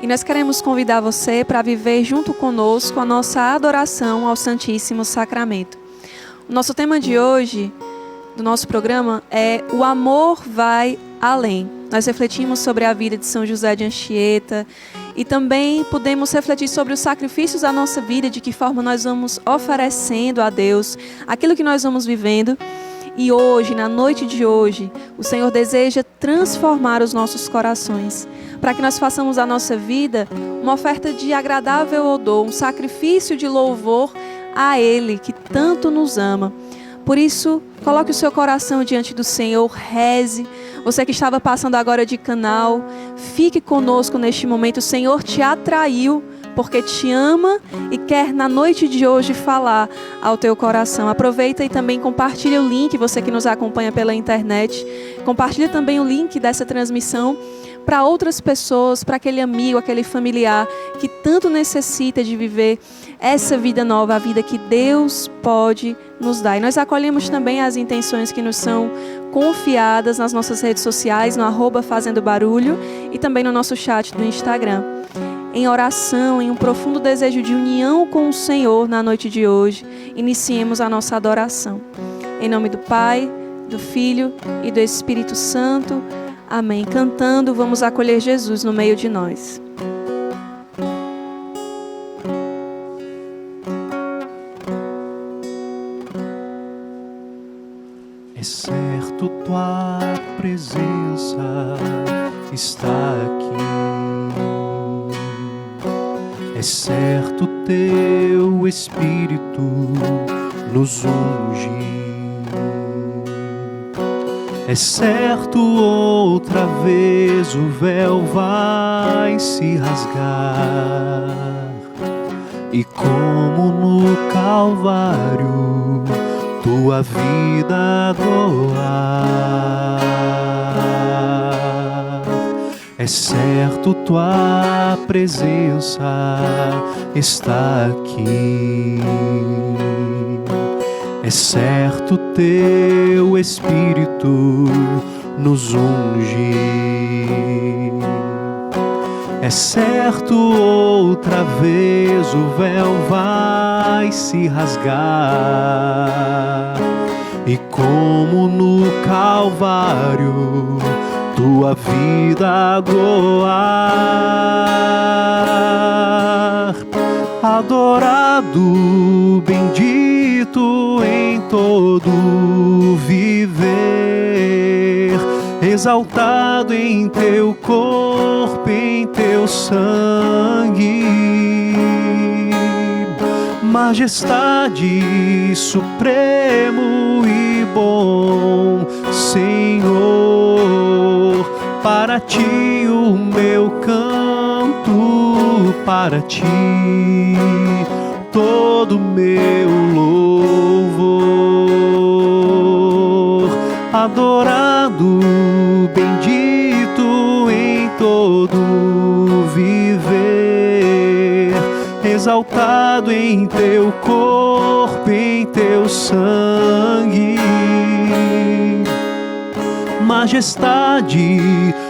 nós queremos convidar você para viver junto conosco a nossa adoração ao Santíssimo Sacramento. O nosso tema de hoje, do nosso programa, é O Amor Vai Além. Nós refletimos sobre a vida de São José de Anchieta e também podemos refletir sobre os sacrifícios da nossa vida, de que forma nós vamos oferecendo a Deus aquilo que nós vamos vivendo. E hoje, na noite de hoje, o Senhor deseja transformar os nossos corações, para que nós façamos da nossa vida uma oferta de agradável odor, um sacrifício de louvor a Ele, que tanto nos ama. Por isso, coloque o seu coração diante do Senhor, reze. Você que estava passando agora de canal, fique conosco neste momento. O Senhor te atraiu porque te ama e quer na noite de hoje falar ao teu coração. Aproveita e também compartilha o link, você que nos acompanha pela internet. Compartilha também o link dessa transmissão para outras pessoas, para aquele amigo, aquele familiar que tanto necessita de viver essa vida nova, a vida que Deus pode nos dar. E nós acolhemos também as intenções que nos são confiadas nas nossas redes sociais, no @FazendoBarulho e também no nosso chat do Instagram. Em oração, em um profundo desejo de união com o Senhor na noite de hoje, iniciemos a nossa adoração. Em nome do Pai, do Filho e do Espírito Santo. Amém. Cantando, vamos acolher Jesus no meio de nós. É certo, tua presença está aqui. É certo, teu Espírito nos unge. É certo, outra vez o véu vai se rasgar. E como no Calvário tua vida doar. É certo, tua presença está aqui. É certo, teu Espírito nos unge. É certo, outra vez o véu vai se rasgar. E como no Calvário tua vida doar. Adorado, bendito em todo viver, exaltado em teu corpo, em teu sangue, majestade, supremo e bom Senhor. Para ti o meu canto, para ti todo meu louvor. Adorado, bendito em todo viver, exaltado em teu corpo, em teu sangue, majestade,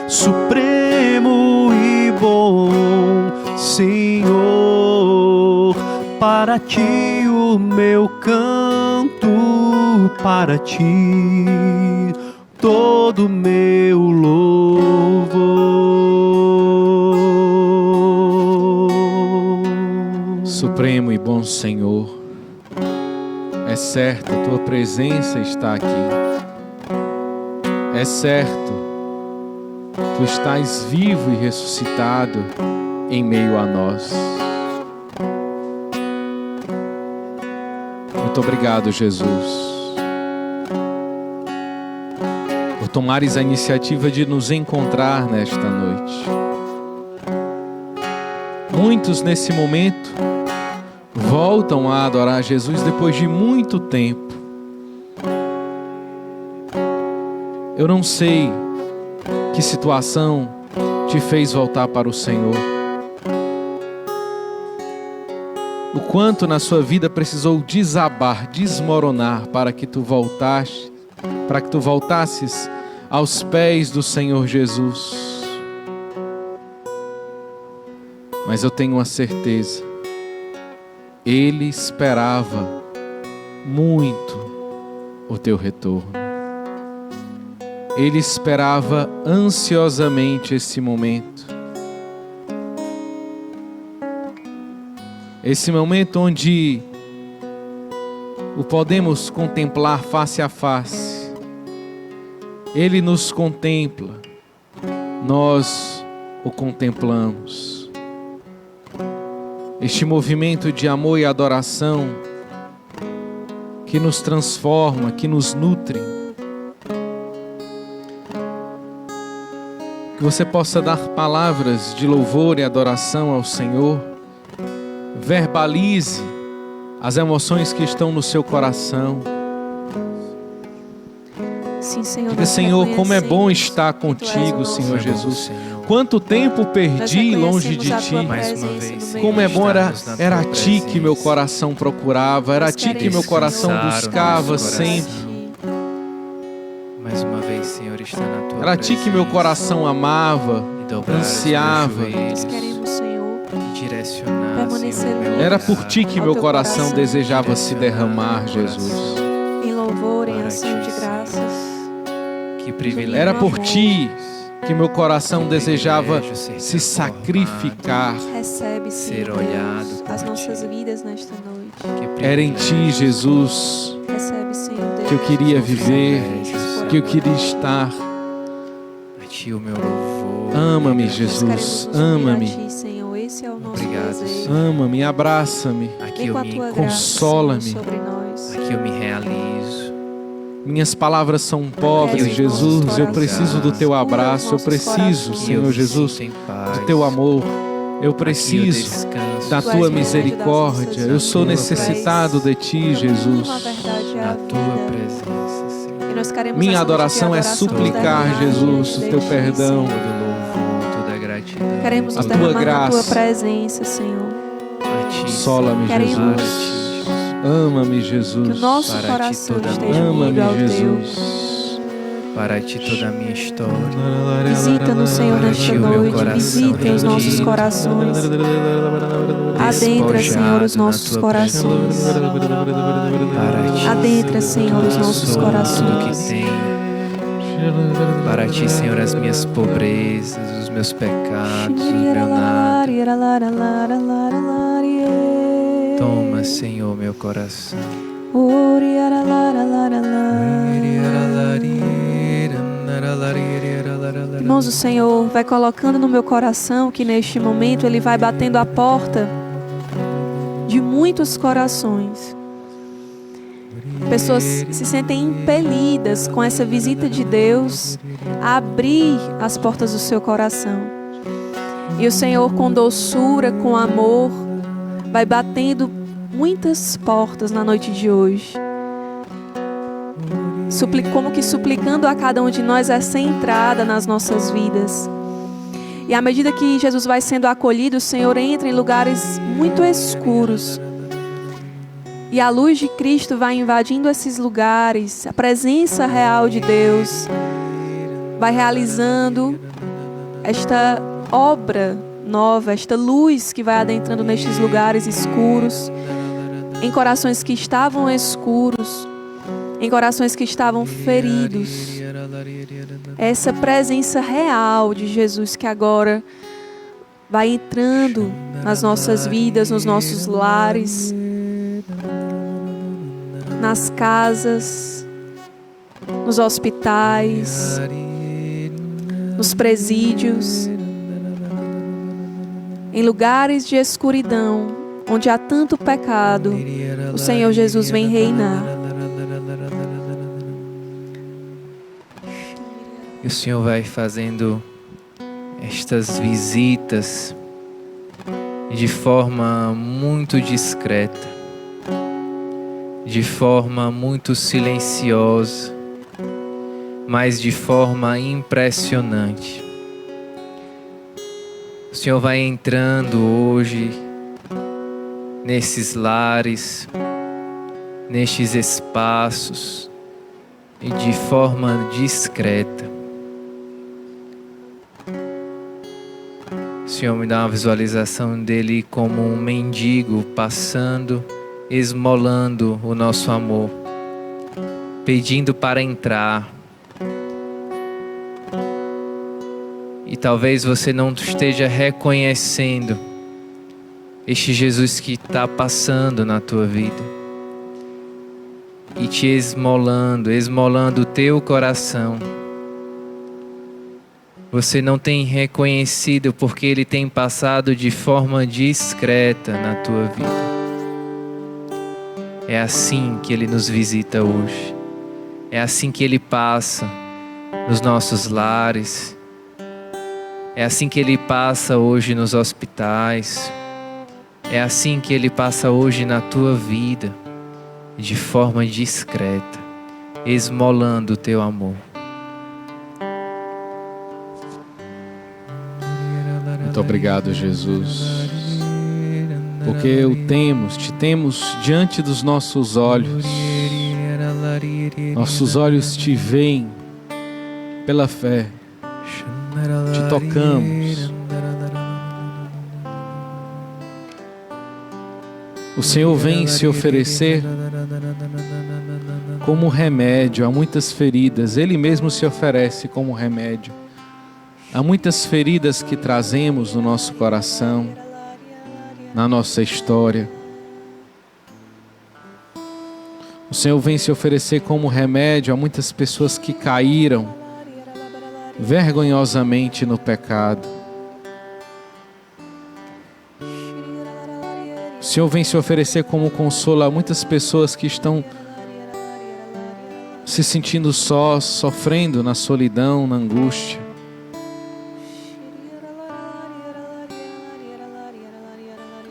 supremo e bom Senhor. Para ti o meu canto, para ti todo meu louvor. Supremo e bom Senhor, é certo, a tua presença está aqui. É certo, tu estás vivo e ressuscitado em meio a nós. Muito obrigado, Jesus, por tomares a iniciativa de nos encontrar nesta noite. Muitos nesse momento voltam a adorar Jesus depois de muito tempo. Eu não sei que situação te fez voltar para o Senhor. O quanto na sua vida precisou desabar, desmoronar para que tu voltasses aos pés do Senhor Jesus. Mas eu tenho uma certeza. Ele esperava muito o teu retorno. Ele esperava ansiosamente esse momento. Esse momento onde o podemos contemplar face a face. Ele nos contempla, nós o contemplamos. Este movimento de amor e adoração que nos transforma, que nos nutre. Que você possa dar palavras de louvor e adoração ao Senhor. Verbalize as emoções que estão no seu coração. Sim, Senhor. Diga, Senhor, como é bom estar contigo, Senhor Jesus. Quanto tempo perdi longe de Ti. Como é bom era a Ti que meu coração procurava. Era a Ti que meu coração buscava sempre. Mais uma vez, Senhor, está na Tua Era a Ti que meu coração amava, ansiava. Nós queremos, Senhor, direcionar, permanecer Senhor, Era por Ti que ao meu teu coração desejava se derramar, Jesus. em louvor, em ação de graças. Que privilégio. Era por Ti que meu coração desejava se sacrificar. Recebe, Senhor, ser olhado Deus, por as Ti. nossas vidas nesta noite. Era em Ti, Jesus, Recebe, Senhor, Deus, que eu queria viver, por que eu amor. queria estar. A Ti o meu louvor. Ama-me, Nós queremos Jesus, nos unir a ama-me. Ti, Senhor. Esse é o nosso Obrigado, desejo. Ama-me, abraça-me, Aqui Vem eu com a me Tua encontro. graça, Consola-me. Senhor, sobre nós. Aqui eu me realizo. Minhas palavras são pobres, Jesus. Eu preciso do Teu abraço. Eu preciso, Aqui Senhor eu me Jesus, sinto em paz. do Teu amor. Eu Aqui preciso descanso da Tu és Tua o misericórdia. remédio das Eu nossas sou vidas. necessitado de Ti, Jesus. A verdade é na a Tua vida. presença, Senhor. E nós queremos Minha essa noite de adoração é adoração suplicar, nos derramar Jesus, diante o de Teu Ti, perdão. Senhor. Todo louvor, toda gratidão. Queremos nos A Tua derramar na Tua graça. presença, Senhor. A Ti, Consola-me, Queremos Jesus. Ama-me, Que o Jesus. nosso Para Ti coração toda esteja Ama-me, unido ao Teu. Jesus. Para Ti toda a minha história. Visita-nos, Senhor, Para nesta Ti o meu noite. coração Visita os nossos rendido. corações. Adentra, Despojado Senhor, os na nossos Tua corações. presença. Para Ti, Adentra, Senhor, os nossos sou tudo corações. que tenho. Para Ti, Senhor, as minhas pobrezas, os meus pecados, o meu nada. Toma, Senhor, meu coração. Irmãos, o Senhor vai colocando no meu coração que neste momento Ele vai batendo a porta de muitos corações. Pessoas se sentem impelidas com essa visita de Deus a abrir as portas do seu coração. E o Senhor, com doçura, com amor, vai batendo muitas portas na noite de hoje. Como que suplicando a cada um de nós essa entrada nas nossas vidas. E à medida que Jesus vai sendo acolhido, o Senhor entra em lugares muito escuros. E a luz de Cristo vai invadindo esses lugares. A presença real de Deus vai realizando esta obra nova, esta luz que vai adentrando nestes lugares escuros, em corações que estavam escuros, em corações que estavam feridos. Essa presença real de Jesus que agora vai entrando nas nossas vidas, nos nossos lares, nas casas, nos hospitais, nos presídios, em lugares de escuridão, onde há tanto pecado, o Senhor Jesus vem reinar. E o Senhor vai fazendo estas visitas de forma muito discreta, de forma muito silenciosa, mas de forma impressionante. O Senhor vai entrando hoje nesses lares, nestes espaços, e de forma discreta. O Senhor me dá uma visualização dele como um mendigo passando, esmolando o nosso amor, pedindo para entrar. E talvez você não esteja reconhecendo este Jesus que está passando na tua vida e te esmolando o teu coração. Você não tem reconhecido porque Ele tem passado de forma discreta na tua vida. É assim que Ele nos visita hoje. É assim que Ele passa nos nossos lares. É assim que Ele passa hoje nos hospitais. É assim que Ele passa hoje na tua vida, de forma discreta, esmolando o teu amor. Muito obrigado, Jesus, porque te temos diante dos nossos olhos. Nossos olhos te veem pela fé, te tocamos. O Senhor vem se oferecer como remédio a muitas feridas. Ele mesmo se oferece como remédio há muitas feridas que trazemos no nosso coração, na nossa história. O Senhor vem se oferecer como remédio a muitas pessoas que caíram vergonhosamente no pecado. O Senhor vem se oferecer como consolo a muitas pessoas que estão se sentindo sós, sofrendo na solidão, na angústia.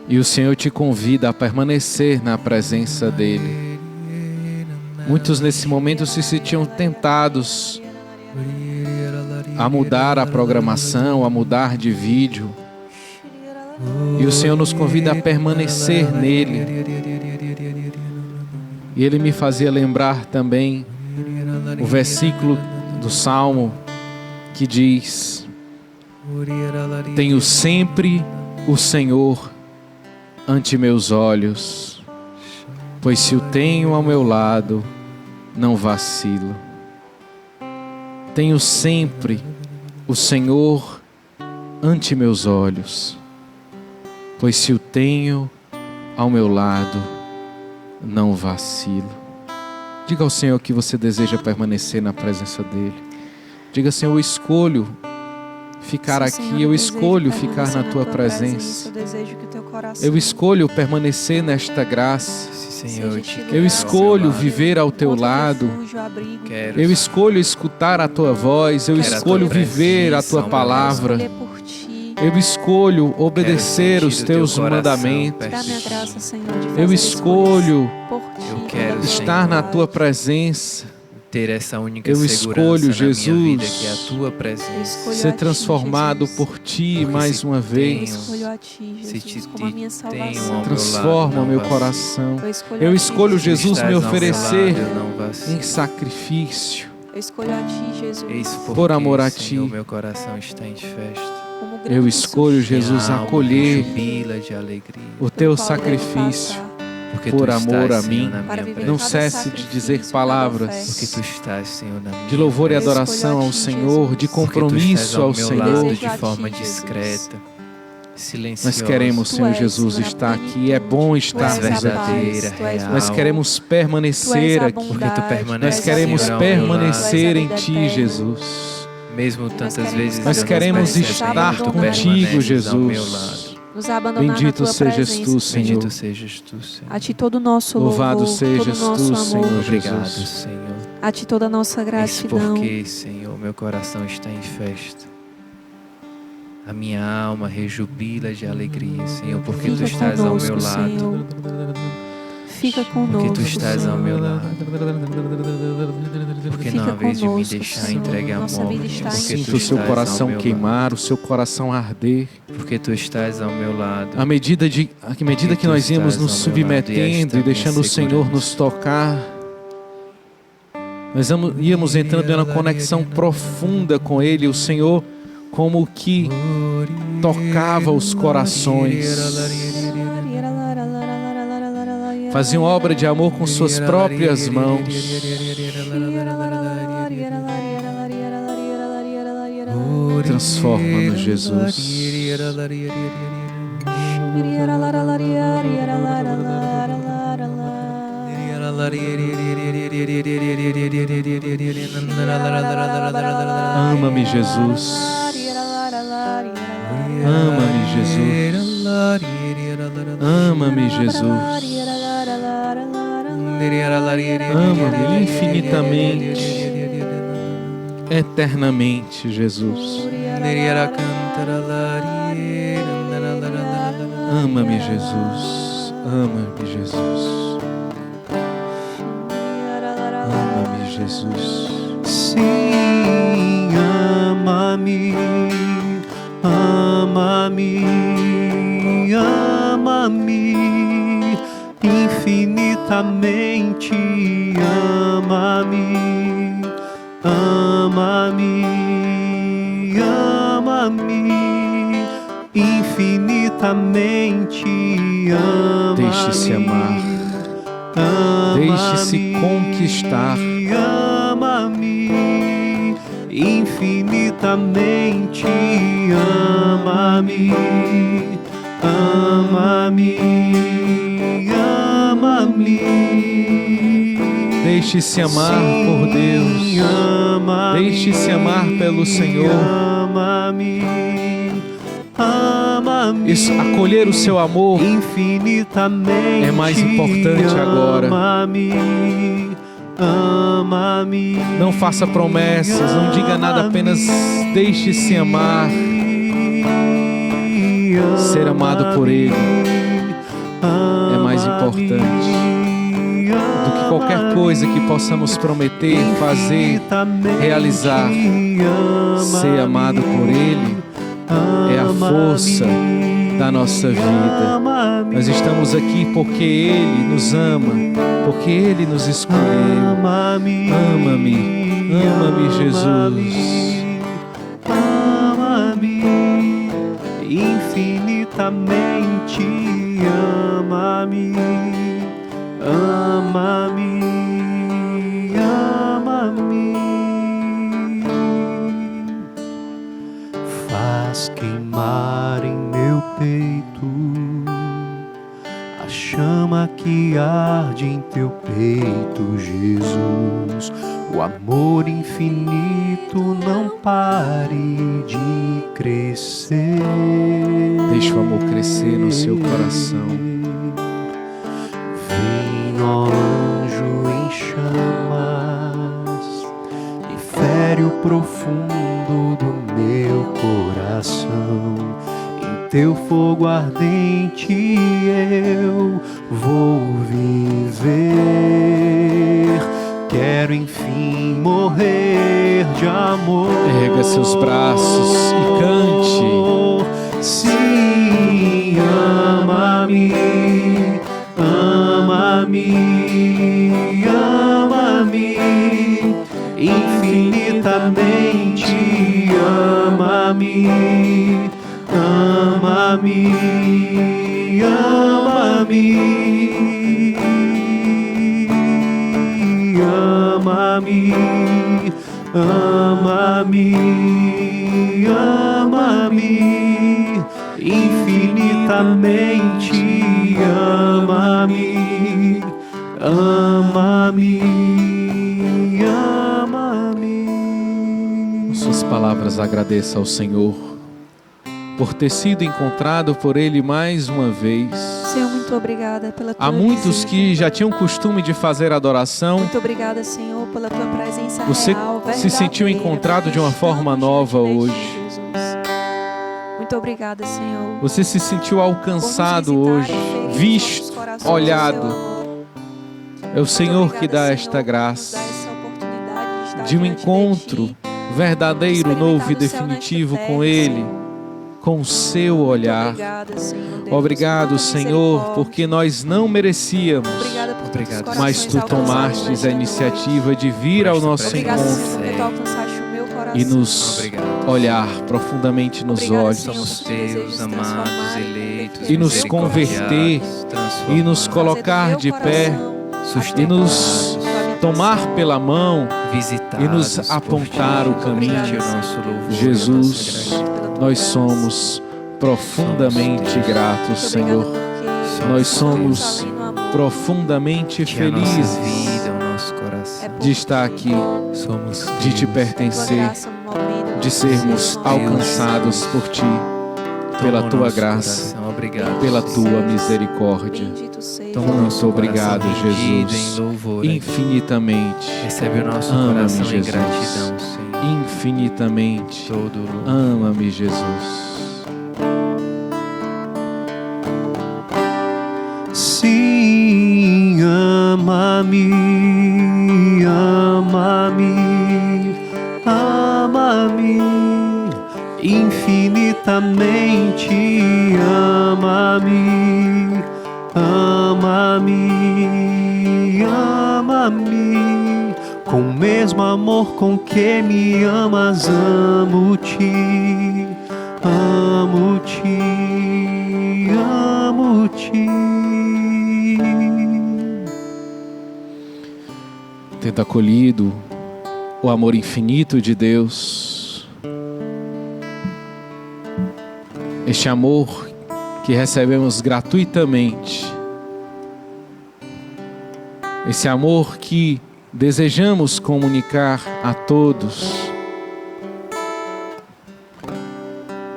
E o Senhor te convida a permanecer na presença dEle. Muitos nesse momento se sentiam tentados a mudar a programação, a mudar de vídeo. E o Senhor nos convida a permanecer nele. E Ele me fazia lembrar também o versículo do Salmo que diz: tenho sempre o Senhor ante meus olhos, pois se o tenho ao meu lado, não vacilo. Tenho sempre o Senhor ante meus olhos, pois se o tenho ao meu lado, não vacilo. Diga ao Senhor que você deseja permanecer na presença dEle. Diga: Senhor, eu escolho ficar aqui, eu escolho ficar na Tua presença. Eu escolho permanecer nesta graça. Eu escolho viver ao Teu lado. Eu escolho escutar a Tua voz. Eu escolho viver a Tua palavra. Eu escolho obedecer os Teus mandamentos. Eu escolho estar na Tua presença. Ter essa única eu escolho, Jesus, vida, que é a Tua presença. Ser transformado por Ti mais uma vez. Eu escolho a Ti, Jesus, como a minha salvação. Transforma meu coração. Eu escolho, Jesus, me oferecer em sacrifício. Eu escolho a Ti, Jesus. Por amor a Ti. Meu coração está em festa. Eu escolho, Jesus, acolher o Teu sacrifício. Porque por tu amor estás, a mim. Senhor, Não cesse de dizer palavras porque tu estás, Senhor, na minha de louvor e Eu adoração escolho a ao Ti, Senhor, Jesus. de porque tu compromisso estás ao meu Senhor. lado Desejo a de Ti, forma Jesus. discreta, silenciosa. Nós queremos, Senhor és, Jesus, Senhor, a estar plenitude. aqui. É bom Tu estar és a paz, verdadeira, Tu és o real. Nós amor, queremos Tu és permanecer a aqui. bondade, Porque tu Tu és permaneces, Nós a queremos Senhor, ao meu lado. permanecer em Tu és a Ti, vida Jesus. Mesmo tantas vezes Nós eu não queremos percebendo, estar tu contigo, permaneces ao meu Jesus. lado. nos abandonar na Bendito Tua sejas presença. Tu, Senhor. Bendito sejas tu, Senhor. A Ti todo o nosso Louvado louvor, sejas todo o nosso Tu, amor. Senhor. Obrigado, Jesus. Senhor. A Ti toda a nossa Isso gratidão. porque, Senhor, meu coração está em festa. A minha alma rejubila de alegria, Senhor, porque Tu Fica estás ao meu conosco, lado. Senhor. Fica conosco, Porque Tu estás ao meu Senhor. lado. Porque Fica não há vez de me conosco, deixar Senhor. entregue à Nossa vida morte. está em Porque Ti. Sinta o seu estás ao coração meu queimar, o seu coração arder. lado. Porque Tu estás ao meu lado. À medida que nós íamos nos estás ao meu lado, e esta submetendo é e a deixando minha o Senhor segurança. nos tocar, nós íamos entrando em uma conexão profunda com Ele. O Senhor como que tocava os corações. Faziam obra de amor com suas próprias mãos. Transforma-nos, Jesus. Ama-me, Jesus. Ama-me, Jesus. Ama-me, Jesus. Ama-me infinitamente, eternamente, Jesus. Ama-me, Jesus. Ama-me, Jesus. Ama-me, Jesus. Sim, ama-me, ama-me, ama-me, infinitamente, ama-me, ama-me, ama-me, infinitamente, ama-me. Deixe-se amar. Deixe-se conquistar. Ama-me, infinitamente, ama-me, ama-me, ama-me. Deixe-se amar por Deus. Deixe-se amar pelo Senhor. Ama-me, ama-me. Acolher o seu amor infinitamente é mais importante agora. Ama-me, ama-me. Não faça promessas, não diga nada, apenas deixe-se amar. Ser amado por Ele é mais importante do que qualquer coisa que possamos prometer, fazer, realizar. Ser amado por Ele é a força da nossa vida. Nós estamos aqui porque Ele nos ama, porque Ele nos escolheu. Ama-me, ama-me, Jesus. Ama-me, infinitamente, ama-me, ama-me, ama-me. Faz queimar em meu peito a chama que arde em teu peito, Jesus. O amor infinito não pare de crescer. Deixa o amor crescer no seu coração. Vem, ó anjo em chamas, e fere o profundo do meu coração. Em teu fogo ardente eu vou viver. Quero enfim morrer de amor. Erga seus braços e cante. Sim, ama-me, ama-me, ama-me, infinitamente, ama-me, ama-me, ama-me, ama-me, ama-me, ama-me, infinitamente, ama-me, ama-me, ama-me. Suas palavras agradeça ao Senhor por ter sido encontrado por Ele mais uma vez. Senhor, muito obrigada pela tua Há muitos visita. que já tinham costume de fazer adoração. Muito obrigada, Senhor, pela tua presença Você real, se sentiu verdadeira, encontrado de uma forma estamos nova diante de hoje. ti, Jesus. Muito obrigada, Senhor. Você se sentiu por nos alcançado visitar hoje, e ferir os visto, nossos corações com olhado. seu amor. É o Senhor Muito que dá obrigada, esta Senhor, por graça nos dar essa oportunidade de estar de um diante encontro de ti, verdadeiro, experimentar novo e do céu nesta definitivo terra, com Ele, Senhor. com o seu Muito olhar. obrigada, Senhor Deus, Obrigado, por tua Senhor, misericórdia. porque nós não merecíamos, Obrigada por todos os mas corações Tu alcançados tomastes nesta a noite. iniciativa de vir ao nosso Obrigada, encontro. Senhor, porque tu alcançaste o meu meu coração. e nos olhar profundamente nos Obrigada, olhos Senhor, Somos por desejos teus, amados, transformarem, eleitos, e nos converter e nos colocar de pé e nos tomar pela mão e nos apontar o caminho. Jesus, nós somos profundamente gratos, Senhor. Nós somos profundamente felizes de estar aqui, de te pertencer, de sermos alcançados por ti, pela tua graça, pela tua misericórdia. Muito obrigado, Jesus, infinitamente. Recebe o nosso coração em gratidão, Senhor. Infinitamente. Todo louvor. Ama-me, Jesus. Sim, ama-me, ama-me, ama-me, infinitamente ama-me, ama-me, ama-me, com o mesmo amor com que me amas, amo-te, amo-te, amo-te. Tendo acolhido o amor infinito de Deus, este amor que recebemos gratuitamente, esse amor que desejamos comunicar a todos,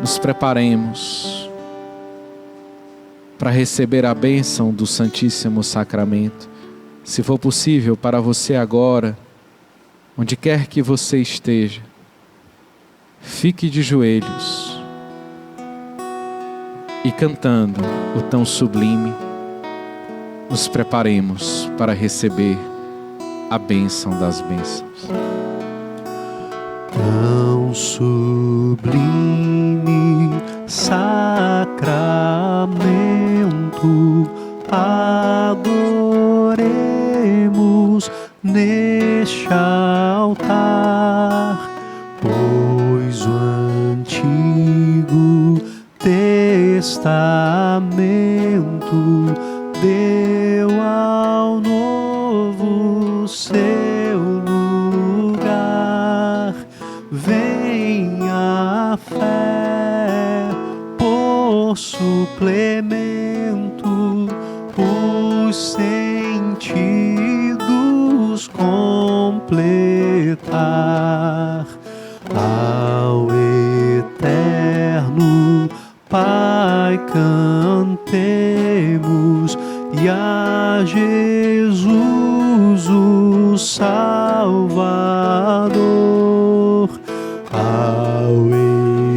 nos preparemos para receber a bênção do Santíssimo Sacramento. Se for possível para você agora, onde quer que você esteja, fique de joelhos e cantando o tão sublime, nos preparemos para receber a bênção das bênçãos. Tão sublime sacramento, adoremos neste altar, pois o Antigo Testamento deu ao Novo seu lugar. Venha a fé por suplemento, os sentidos completar. Ao eterno Pai cantemos, e a Jesus o Salvador. Ao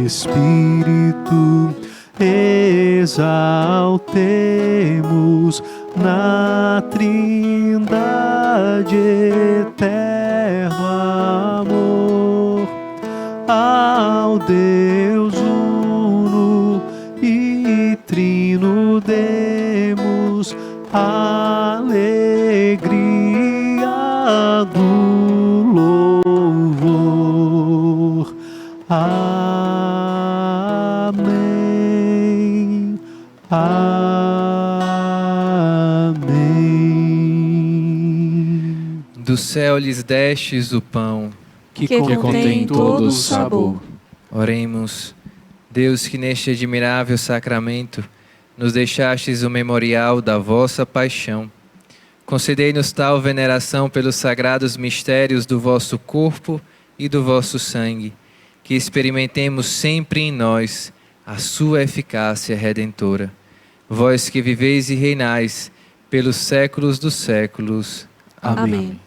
Espírito exaltemos, na Trindade eterno amor. Ao Deus uno e trino demos alegria do louvor. Amém. Amém. Do céu lhes destes o pão, que contém todo o sabor. Oremos. Deus, que neste admirável sacramento nos deixastes o memorial da vossa paixão, concedei-nos tal veneração pelos sagrados mistérios do vosso corpo e do vosso sangue, que experimentemos sempre em nós a sua eficácia redentora. Vós que viveis e reinais pelos séculos dos séculos. Amém. Amém.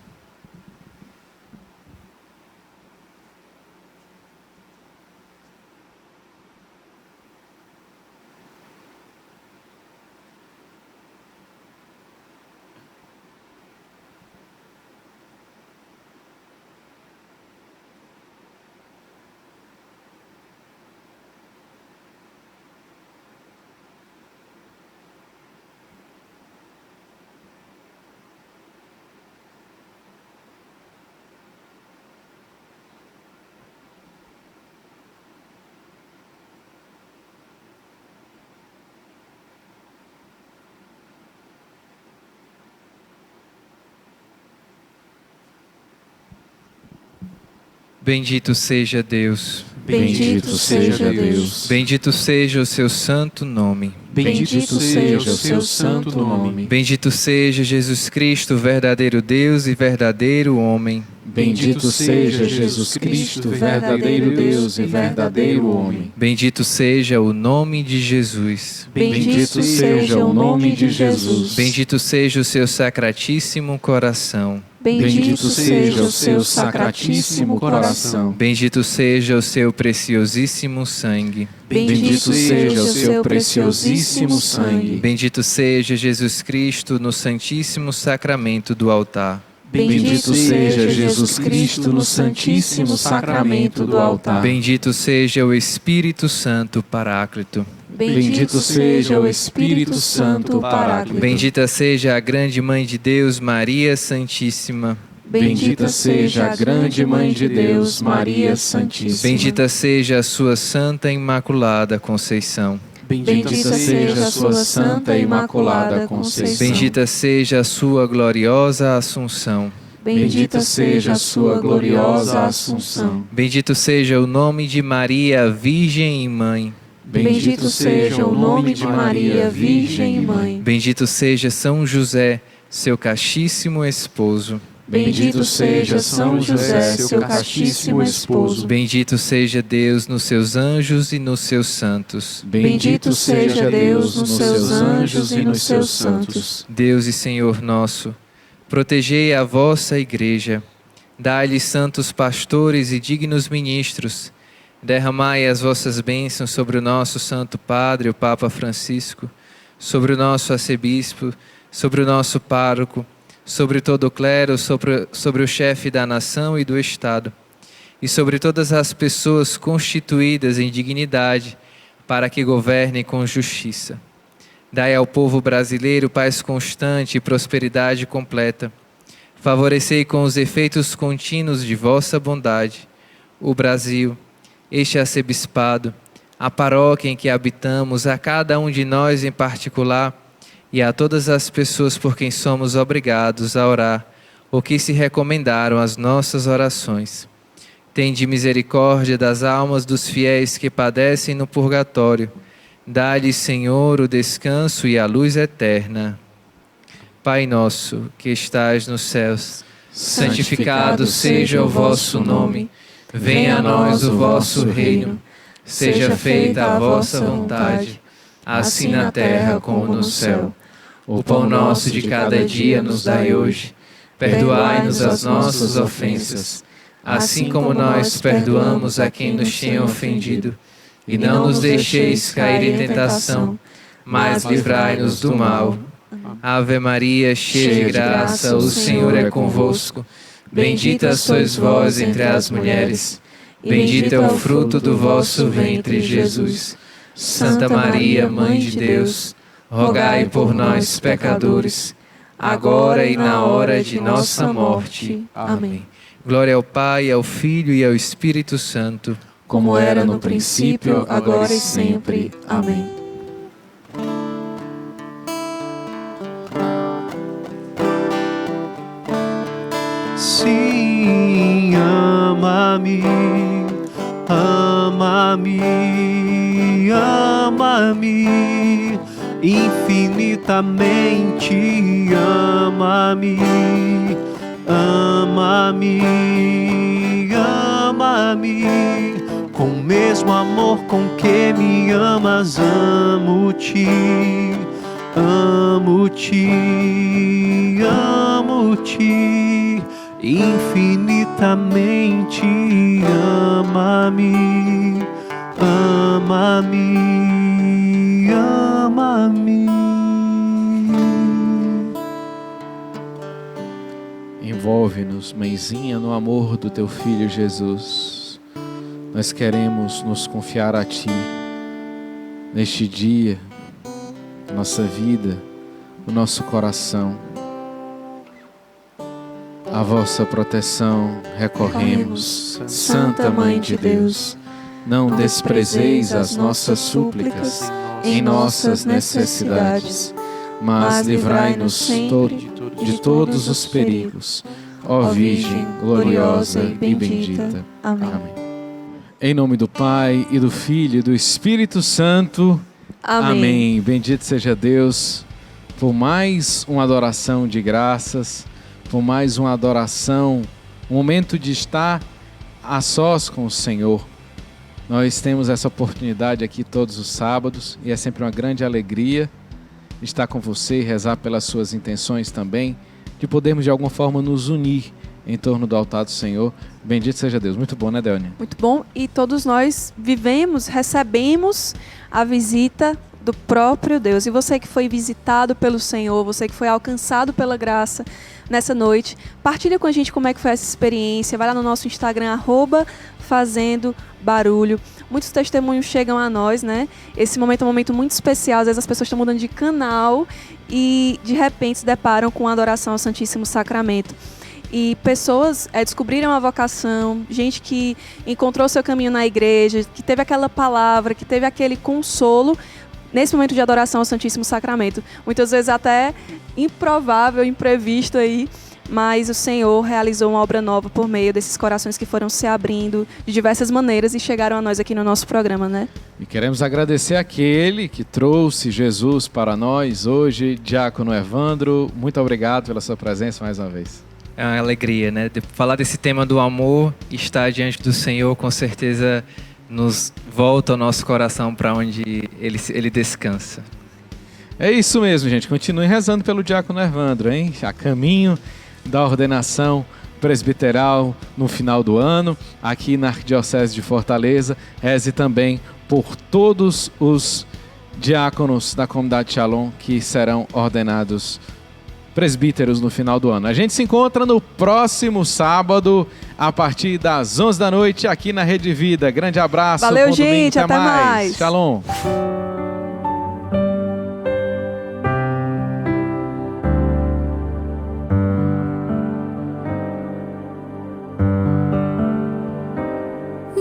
Bendito seja Deus. Bendito seja Deus. Bendito seja o seu santo nome. Bendito seja o seu santo nome. Bendito seja Jesus Cristo, verdadeiro Deus e verdadeiro homem. Bendito seja Jesus Cristo, verdadeiro Deus e verdadeiro homem. Bendito seja o nome de Jesus. Bendito seja o nome de Jesus. Bendito seja o seu sacratíssimo coração. Bendito seja o seu sacratíssimo coração. Bendito seja o seu preciosíssimo sangue. Bendito seja o seu preciosíssimo sangue. Bendito seja Jesus Cristo no santíssimo sacramento do altar. Bendito seja Jesus Cristo no santíssimo sacramento do altar. Bendito seja o Espírito Santo Paráclito. Bendito seja o Espírito Santo Paráclito. Bendita seja a grande Mãe de Deus, Maria Santíssima. Bendita seja a grande Mãe de Deus, Maria Santíssima. Bendita seja a sua Santa Imaculada Conceição. Bendita seja a sua Santa e Imaculada Conceição. Bendita seja a sua gloriosa Assunção. Bendita seja a sua gloriosa Assunção. Bendito seja o nome de Maria, Virgem e Mãe. Bendito seja o nome de Maria, Virgem e Mãe. Bendito seja São José, seu castíssimo esposo. Bendito seja São José, seu castíssimo esposo. Bendito seja Deus nos seus anjos e nos seus santos. Bendito seja Deus nos seus anjos e nos seus santos. Deus e Senhor nosso, protegei a vossa igreja, dai-lhe santos pastores e dignos ministros, derramai as vossas bênçãos sobre o nosso Santo Padre, o Papa Francisco, sobre o nosso arcebispo, sobre o nosso pároco, sobre todo o clero, sobre o chefe da nação e do Estado, e sobre todas as pessoas constituídas em dignidade, para que governem com justiça. Dai ao povo brasileiro paz constante e prosperidade completa. Favorecei com os efeitos contínuos de vossa bondade o Brasil, este arcebispado, a paróquia em que habitamos, a cada um de nós em particular, e a todas as pessoas por quem somos obrigados a orar, ou que se recomendaram às nossas orações. Tende misericórdia das almas dos fiéis que padecem no purgatório. Dá-lhes, Senhor, o descanso e a luz eterna. Pai nosso, que estais nos céus, santificado seja o vosso nome. Venha a nós o vosso reino. Seja feita a vossa vontade, assim na terra como no céu. O pão nosso de cada dia nos dai hoje. Perdoai-nos as nossas ofensas, assim como nós perdoamos a quem nos tem ofendido. E não nos deixeis cair em tentação, mas livrai-nos do mal. Ave Maria, cheia de graça, o Senhor é convosco. Bendita sois vós entre as mulheres. Bendito é o fruto do vosso ventre, Jesus. Santa Maria, Mãe de Deus, rogai por nós, pecadores, agora e na hora de nossa morte. Amém. Glória ao Pai, ao Filho e ao Espírito Santo, como era no princípio, agora e sempre. Amém. Sim, ama-me, ama-me, ama-me, infinitamente ama-me, ama-me, ama-me, com o mesmo amor com que me amas, amo-te, amo-te, amo-te, infinitamente ama-me, ama-me, ama-me. Envolve-nos, Mãezinha, no amor do Teu Filho Jesus. Nós queremos nos confiar a Ti neste dia, nossa vida, o nosso coração. A vossa proteção recorremos, Santa Mãe de Deus. Não desprezeis as nossas súplicas em nossas necessidades, mas livrai-nos de todos os perigos. ó Virgem gloriosa e bendita. Amém. Amém. Em nome do Pai, e do Filho, e do Espírito Santo. Amém. Bendito seja Deus por mais uma adoração de graças, por mais uma adoração, um momento de estar a sós com o Senhor. Nós temos essa oportunidade aqui todos os sábados e é sempre uma grande alegria estar com você e rezar pelas suas intenções também, de podermos de alguma forma nos unir em torno do altar do Senhor. Bendito seja Deus. Muito bom, né, Delnia? Muito bom. E todos nós recebemos a visita do próprio Deus. E você que foi visitado pelo Senhor, você que foi alcançado pela graça nessa noite, partilha com a gente como é que foi essa experiência. Vai lá no nosso Instagram, @fazendo-barulho. Muitos testemunhos chegam a nós, né? Esse momento é um momento muito especial. Às vezes as pessoas estão mudando de canal e de repente se deparam com a adoração ao Santíssimo Sacramento. E pessoas descobriram a vocação, gente que encontrou seu caminho na igreja, que teve aquela palavra, que teve aquele consolo nesse momento de adoração ao Santíssimo Sacramento. Muitas vezes até improvável, imprevisto aí, mas o Senhor realizou uma obra nova por meio desses corações que foram se abrindo de diversas maneiras e chegaram a nós aqui no nosso programa, né? E queremos agradecer aquele que trouxe Jesus para nós hoje, Diácono Evandro. Muito obrigado pela sua presença mais uma vez. É uma alegria, né? Falar desse tema do amor, estar diante do Senhor, com certeza nos volta o nosso coração para onde ele descansa. É isso mesmo, gente. Continue rezando pelo Diácono Evandro, hein? A caminho da ordenação presbiteral no final do ano, aqui na Arquidiocese de Fortaleza. Reze também por todos os diáconos da comunidade Shalom que serão ordenados presbíteros no final do ano. A gente se encontra no próximo sábado, a partir das 11 da noite, aqui na Rede Vida. Grande abraço. Valeu, gente. Domingo. Até mais. Shalom.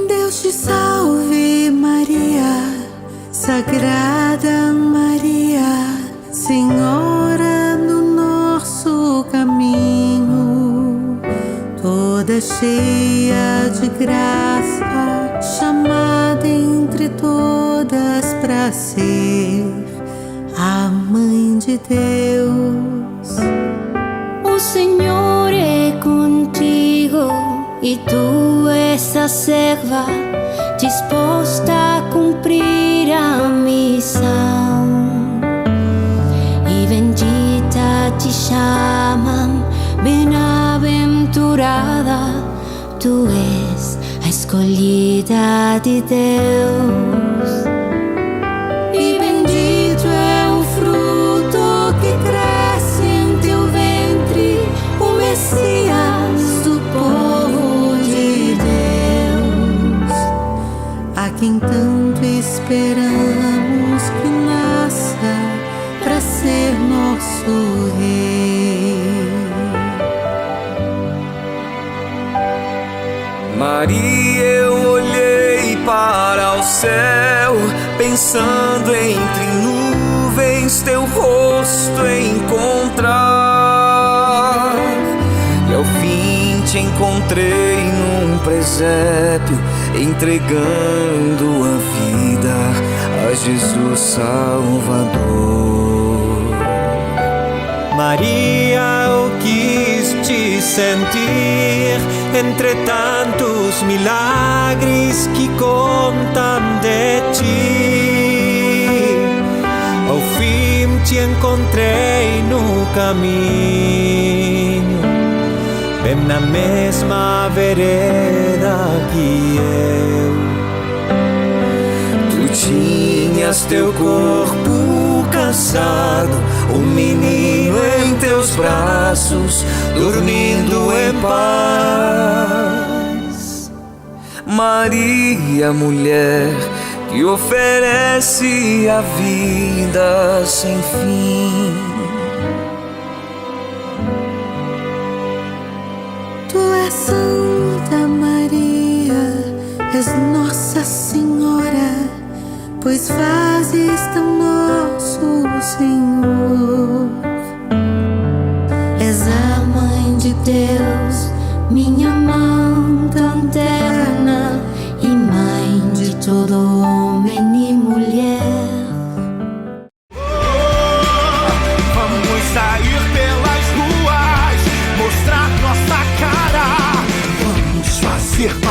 Deus te salve, Maria, Sagrada Maria, Senhora do nosso caminho, toda cheia de graça, chamada entre todas para ser a Mãe de Deus. O Senhor é contigo e tu és a serva disposta a cumprir a missão. E bendita te chamam, bem-aventurada, tu és a escolhida de Deus. E bendito é o fruto que cresce em teu ventre, o Messias do povo de Deus, a quem tanto esperamos que nasça para ser nosso Rei. Maria, eu olhei para o céu, pensando entre nuvens teu rosto encontrar. E ao fim te encontrei num presépio, entregando a vida a Jesus Salvador. Maria, eu quis te sentir entre tantos milagres que contam de ti. Ao fim te encontrei no caminho, bem na mesma vereda que eu. Tu tinhas teu corpo cansado, um menino em teus braços, dormindo em paz. Maria, mulher que oferece a vida sem fim. Tu és Santa Maria, és Nossa Senhora, pois fazes tão nosso Senhor. És a Mãe de Deus, verdade.